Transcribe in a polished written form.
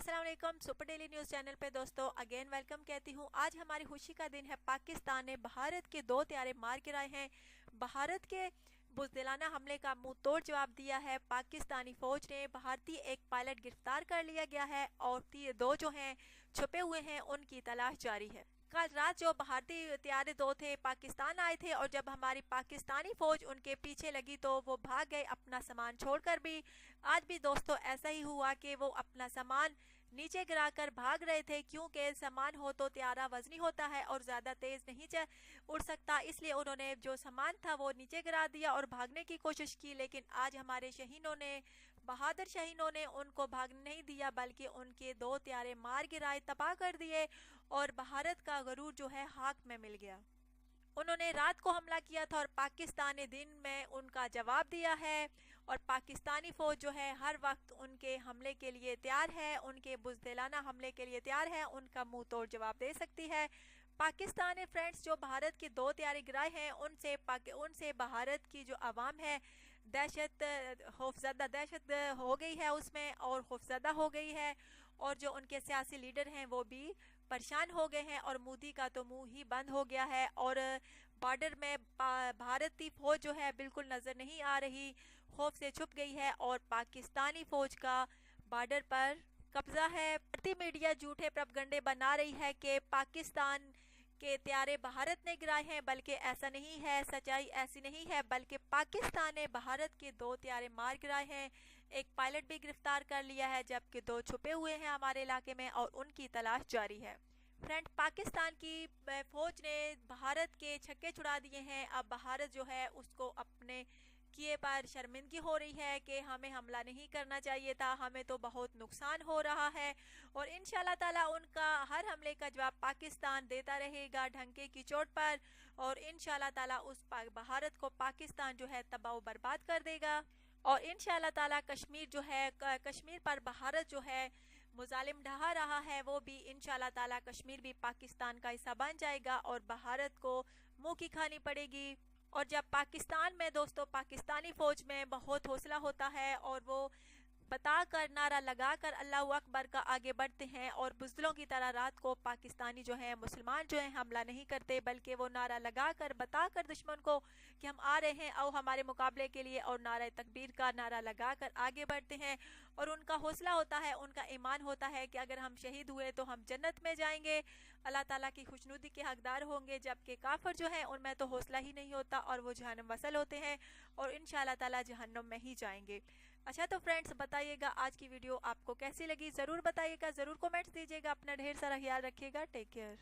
अस्सलाम वालेकुम। Super daily news channel पे दोस्तों अगेन वेलकम कहती हूँ। आज हमारी खुशी का दिन है। पाकिस्तान ने भारत के 2 त्यारे मार गिराए हैं। भारत के बुज़दिलाना हमले का मुंह तोड़ जवाब दिया है। पाकिस्तानी फौज ने भारतीय एक पायलट गिरफ्तार कर लिया गया है और 2 जो हैं छुपे हुए हैं उनकी तलाश जारी है। कल रात जो भारतीय त्यारे 2 थे पाकिस्तान आए थे और जब हमारी पाकिस्तानी फौज उनके पीछे लगी तो वो भाग गए अपना सामान छोड़कर भी। आज भी दोस्तों ऐसा ही हुआ कि वो अपना सामान नीचे गिराकर भाग रहे थे, क्योंकि सामान हो तो त्यारा वजनी होता है और ज़्यादा तेज़ नहीं उड़ सकता, इसलिए उन्होंने जो सामान था वो नीचे गिरा दिया और भागने की कोशिश की। लेकिन आज हमारे शहीनों ने, बहादुर शहीनों ने उनको भागने नहीं दिया, बल्कि उनके 2 त्यारे मार गिराए, तबाह कर दिए और भारत का गरूर जो है खाक में मिल गया। उन्होंने रात को हमला किया था और पाकिस्तान ने दिन में उनका जवाब दिया है और पाकिस्तानी फौज जो है हर वक्त उनके हमले के लिए तैयार है, उनके बुज़दिलाना हमले के लिए तैयार है, उनका मुंह तोड़ जवाब दे सकती है। पाकिस्तान ने फ्रेंड्स जो भारत के 2 त्यारे गिराए हैं उनसे भारत की जो आवाम है दहशत हो गई है उसमें और खौफजदा हो गई है और जो उनके सियासी लीडर हैं वो भी परेशान हो गए हैं और मोदी का तो मुंह ही बंद हो गया है और बॉर्डर में भारतीय फौज जो है बिल्कुल नज़र नहीं आ रही, खौफ से छुप गई है और पाकिस्तानी फौज का बॉर्डर पर कब्जा है। भारतीय मीडिया झूठे प्रोपगंडे बना रही है कि पाकिस्तान के त्यारे भारत ने गिराए हैं, बल्कि ऐसा नहीं है, सच्चाई ऐसी नहीं है, बल्कि पाकिस्तान ने भारत के 2 त्यारे मार गिराए हैं। एक पायलट भी गिरफ्तार कर लिया है, जबकि 2 छुपे हुए हैं हमारे इलाके में और उनकी तलाश जारी है। फ्रेंड, पाकिस्तान की फौज ने भारत के छक्के छुड़ा दिए हैं। अब भारत जो है उसको अपने किए पर शर्मिंदगी हो रही है कि हमें हमला नहीं करना चाहिए था, हमें तो बहुत नुकसान हो रहा है और इंशाल्लाह ताला उनका हर हमले का जवाब पाकिस्तान देता रहेगा ढंके की चोट पर और इंशाल्लाह ताला उस भारत को पाकिस्तान जो है तबाह बर्बाद कर देगा और इंशाल्लाह ताला कश्मीर जो है कश्मीर पर भारत जो है मुजालिम ढहा रहा है वो भी इंशाल्लाह ताला कश्मीर भी पाकिस्तान का हिस्सा बन जाएगा और भारत को मुंह की खानी पड़ेगी। और जब पाकिस्तान में दोस्तों पाकिस्तानी फौज में बहुत हौसला होता है और वो बताकर नारा लगाकर अल्लाह अकबर का आगे बढ़ते हैं और बुज़दिलों की तरह रात को पाकिस्तानी जो है मुसलमान जो है हमला नहीं करते, बल्कि वो नारा लगाकर बताकर दुश्मन को कि हम आ रहे हैं आओ हमारे मुकाबले के लिए और नारा तकबीर का नारा लगाकर आगे बढ़ते हैं और उनका हौसला होता है, उनका ईमान होता है कि अगर हम शहीद हुए तो हम जन्नत में जाएंगे, अल्लाह ताला की खुशनुदी के हकदार होंगे। जबकि काफिर जो है उनमें तो हौसला ही नहीं होता और वो जहन्नम वसल होते हैं और इंशाल्लाह ताला जहन्नम में ही जाएंगे। अच्छा तो फ्रेंड्स बताइएगा आज की वीडियो आपको कैसी लगी, ज़रूर बताइएगा, ज़रूर कमेंट्स दीजिएगा। अपना ढेर सारा ख्याल रखिएगा। Take care.